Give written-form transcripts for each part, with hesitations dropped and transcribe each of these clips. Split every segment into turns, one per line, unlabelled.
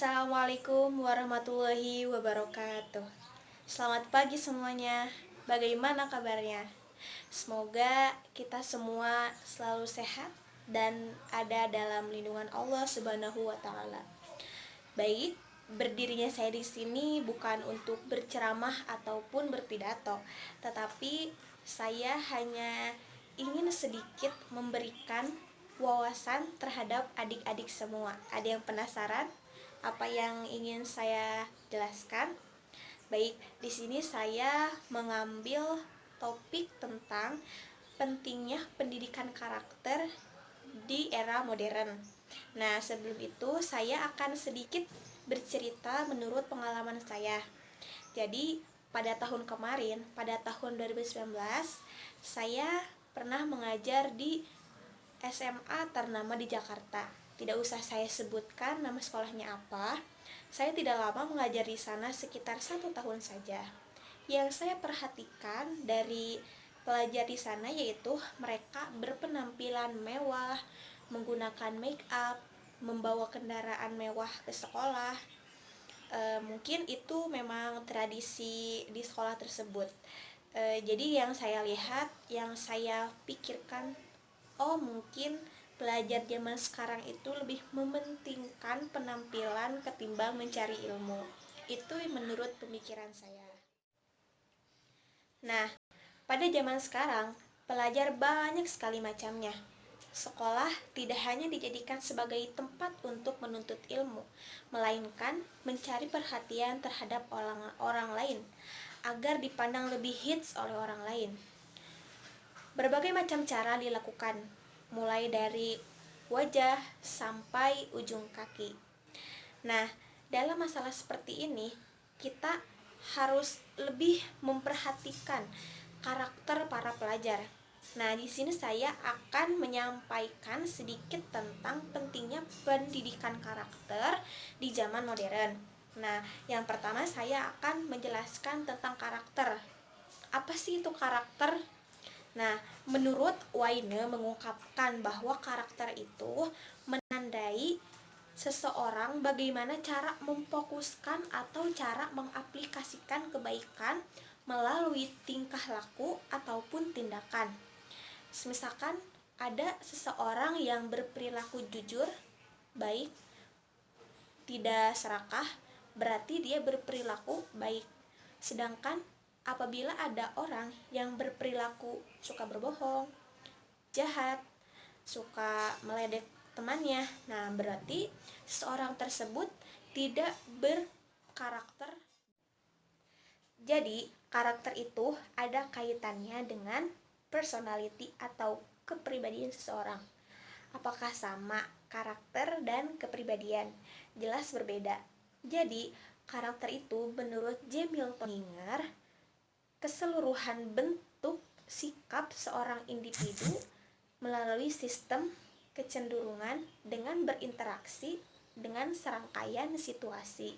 Assalamualaikum warahmatullahi wabarakatuh. Selamat pagi semuanya. Bagaimana kabarnya? Semoga kita semua selalu sehat dan ada dalam lindungan Allah Subhanahu wa taala. Baik, berdirinya saya di sini bukan untuk berceramah ataupun berpidato, tetapi saya hanya ingin sedikit memberikan wawasan terhadap adik-adik semua. Ada yang penasaran apa yang ingin saya jelaskan? Baik, di sini saya mengambil topik tentang pentingnya pendidikan karakter di era modern. Nah, sebelum itu saya akan sedikit bercerita menurut pengalaman saya. Jadi, pada tahun kemarin, pada tahun 2019, saya pernah mengajar di SMA ternama di Jakarta. Tidak usah saya sebutkan nama sekolahnya apa. Saya tidak lama mengajar di sana, sekitar 1 tahun saja. Yang saya perhatikan dari pelajar di sana yaitu mereka berpenampilan mewah, menggunakan make up, membawa kendaraan mewah ke sekolah. Mungkin itu memang tradisi di sekolah tersebut. Jadi yang saya lihat, yang saya pikirkan, oh mungkin pelajar zaman sekarang itu lebih mementingkan penampilan ketimbang mencari ilmu. Itu menurut pemikiran saya. Nah, pada zaman sekarang, pelajar banyak sekali macamnya. Sekolah tidak hanya dijadikan sebagai tempat untuk menuntut ilmu, melainkan mencari perhatian terhadap orang lain, agar dipandang lebih hits oleh orang lain. Berbagai macam cara dilakukan, mulai dari wajah sampai ujung kaki. Nah, dalam masalah seperti ini, kita harus lebih memperhatikan karakter para pelajar. Nah, di sini saya akan menyampaikan sedikit tentang pentingnya pendidikan karakter di zaman modern. Nah, yang pertama saya akan menjelaskan tentang karakter. Apa sih itu karakter? Nah, menurut Waine mengungkapkan bahwa karakter itu menandai seseorang bagaimana cara memfokuskan atau cara mengaplikasikan kebaikan melalui tingkah laku ataupun tindakan. Misalkan ada seseorang yang berperilaku jujur, baik, tidak serakah, berarti dia berperilaku baik. Sedangkan apabila ada orang yang berperilaku suka berbohong, jahat, suka meledek temannya, nah berarti seorang tersebut tidak berkarakter. Jadi, karakter itu ada kaitannya dengan personality atau kepribadian seseorang. Apakah sama karakter dan kepribadian? Jelas berbeda. Jadi, karakter itu menurut J. Milton Ginger keseluruhan bentuk sikap seorang individu melalui sistem kecenderungan dengan berinteraksi dengan serangkaian situasi.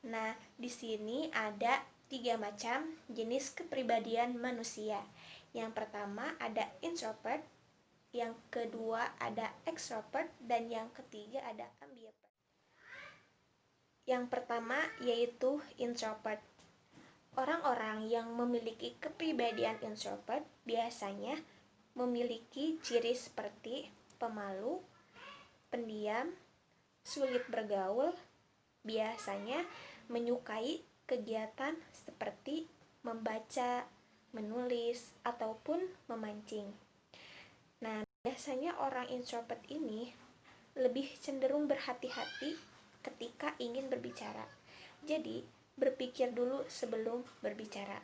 Nah, di sini ada 3 macam jenis kepribadian manusia. Yang pertama ada introvert, yang kedua ada extrovert, dan yang ketiga ada ambivert. Yang pertama yaitu introvert. Orang-orang yang memiliki kepribadian introvert biasanya memiliki ciri seperti pemalu, pendiam, sulit bergaul, biasanya menyukai kegiatan seperti membaca, menulis, ataupun memancing. Nah, biasanya orang introvert ini lebih cenderung berhati-hati ketika ingin berbicara. Jadi, berpikir dulu sebelum berbicara.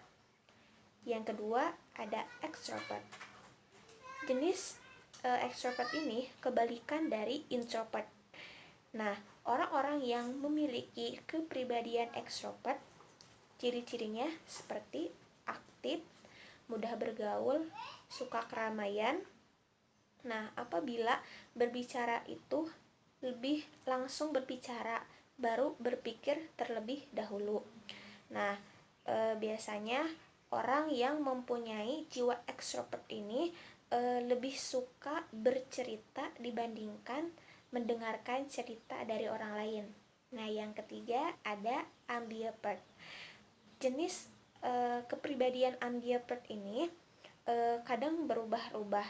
Yang kedua, ada extrovert. Jenis extrovert ini kebalikan dari introvert. Nah, orang-orang yang memiliki kepribadian extrovert, ciri-cirinya seperti aktif, mudah bergaul, suka keramaian. Nah, apabila berbicara itu lebih langsung berbicara, baru berpikir terlebih dahulu. Nah, biasanya orang yang mempunyai jiwa ekstrovert ini lebih suka bercerita dibandingkan mendengarkan cerita dari orang lain. Nah, yang ketiga ada ambivert. Jenis kepribadian ambivert ini kadang berubah-ubah.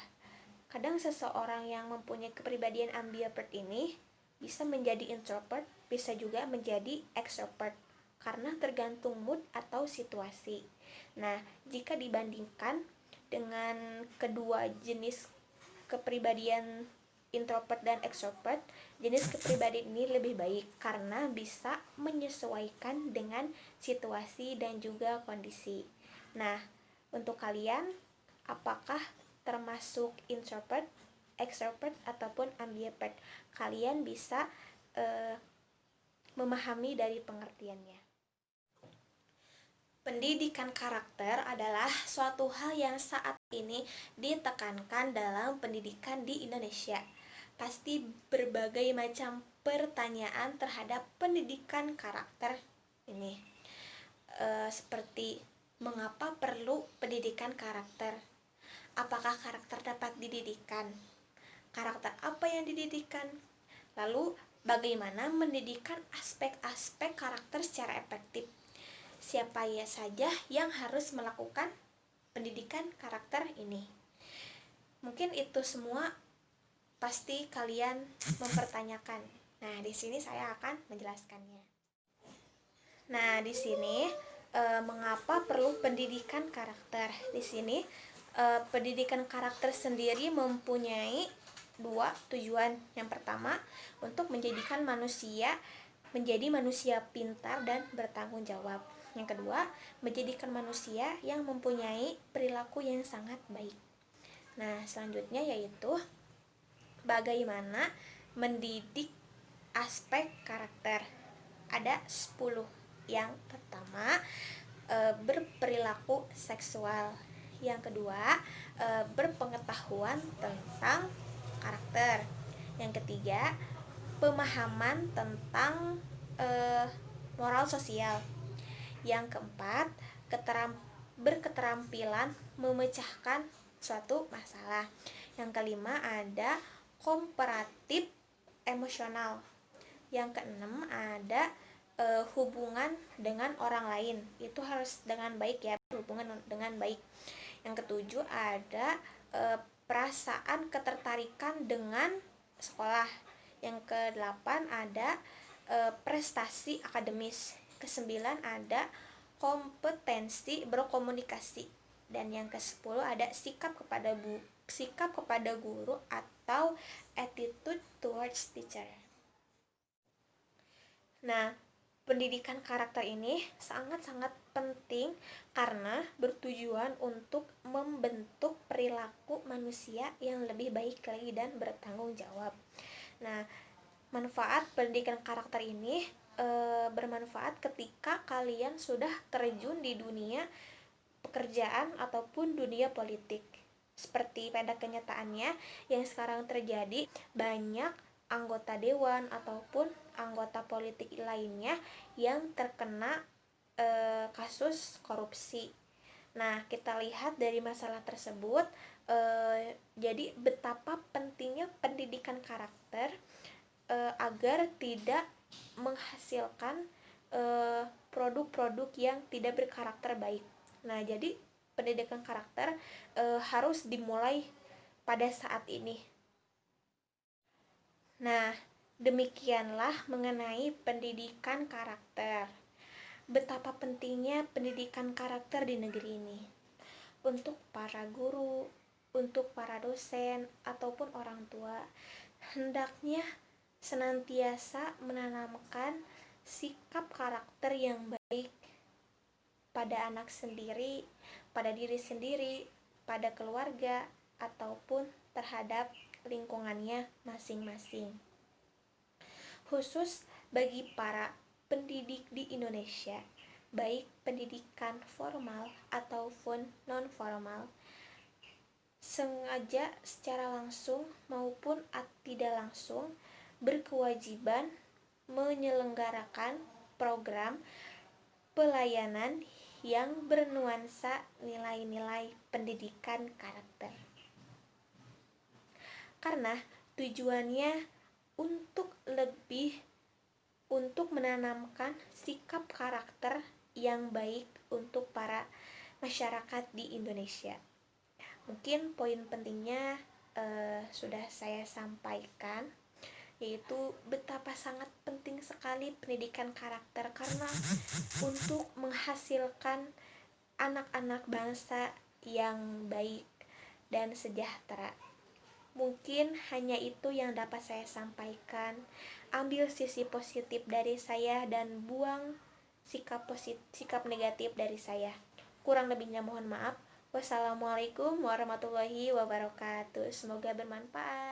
Kadang seseorang yang mempunyai kepribadian ambivert ini bisa menjadi introvert, bisa juga menjadi extrovert karena tergantung mood atau situasi. Nah, jika dibandingkan dengan kedua jenis kepribadian introvert dan extrovert, jenis kepribadian ini lebih baik karena bisa menyesuaikan dengan situasi dan juga kondisi. Nah, untuk kalian, apakah termasuk introvert, extrovert, ataupun ambivert? Kalian bisa memahami dari pengertiannya. Pendidikan karakter adalah suatu hal yang saat ini ditekankan dalam pendidikan di Indonesia. Pasti berbagai macam pertanyaan terhadap pendidikan karakter ini. Seperti mengapa perlu pendidikan karakter? Apakah karakter dapat dididikkan? Karakter apa yang dididikkan? Lalu bagaimana mendidikkan aspek-aspek karakter secara efektif? Siapa ya saja yang harus melakukan pendidikan karakter ini? Mungkin itu semua pasti kalian mempertanyakan. Nah, di sini saya akan menjelaskannya. Nah, di sini mengapa perlu pendidikan karakter? Di sini pendidikan karakter sendiri mempunyai dua tujuan. Yang pertama, untuk menjadikan manusia menjadi manusia pintar dan bertanggung jawab. Yang kedua, menjadikan manusia yang mempunyai perilaku yang sangat baik. Nah, selanjutnya yaitu bagaimana mendidik aspek karakter. Ada 10. Yang pertama, berperilaku seksual. Yang kedua, berpengetahuan tentang karakter. Yang ketiga, pemahaman tentang moral sosial. Yang keempat, berketerampilan memecahkan suatu masalah. Yang kelima ada komparatif emosional. Yang keenam ada hubungan dengan orang lain. Itu harus dengan baik ya, hubungan dengan baik. Yang ketujuh ada perasaan ketertarikan dengan sekolah. Yang kedelapan ada prestasi akademis. Kesembilan ada kompetensi berkomunikasi. Dan yang ke-10 ada sikap kepada guru atau attitude towards teacher. Nah, pendidikan karakter ini sangat-sangat penting karena bertujuan untuk membentuk perilaku manusia yang lebih baik lagi dan bertanggung jawab. Nah, manfaat pendidikan karakter ini bermanfaat ketika kalian sudah terjun di dunia pekerjaan ataupun dunia politik. Seperti pada kenyataannya yang sekarang terjadi, banyak anggota dewan ataupun anggota politik lainnya yang terkena kasus korupsi. Nah, kita lihat dari masalah tersebut, jadi betapa pentingnya pendidikan karakter agar tidak menghasilkan produk-produk yang tidak berkarakter baik. Nah, jadi pendidikan karakter harus dimulai pada saat ini. Nah, demikianlah mengenai pendidikan karakter. Betapa pentingnya pendidikan karakter di negeri ini. Untuk para guru, untuk para dosen, ataupun orang tua, hendaknya senantiasa menanamkan sikap karakter yang baik pada anak sendiri, pada diri sendiri, pada keluarga, ataupun terhadap lingkungannya masing-masing. Khusus bagi para pendidik di Indonesia, baik pendidikan formal ataupun non-formal, sengaja secara langsung maupun tidak langsung berkewajiban menyelenggarakan program pelayanan yang bernuansa nilai-nilai pendidikan karakter. Karena tujuannya untuk lebih untuk menanamkan sikap karakter yang baik untuk para masyarakat di Indonesia. Mungkin poin pentingnya sudah saya sampaikan, yaitu betapa sangat penting sekali pendidikan karakter karena untuk menghasilkan anak-anak bangsa yang baik dan sejahtera. Mungkin hanya itu yang dapat saya sampaikan. Ambil sisi positif dari saya dan buang sikap negatif dari saya. Kurang lebihnya mohon maaf. Wassalamualaikum warahmatullahi wabarakatuh. Semoga bermanfaat.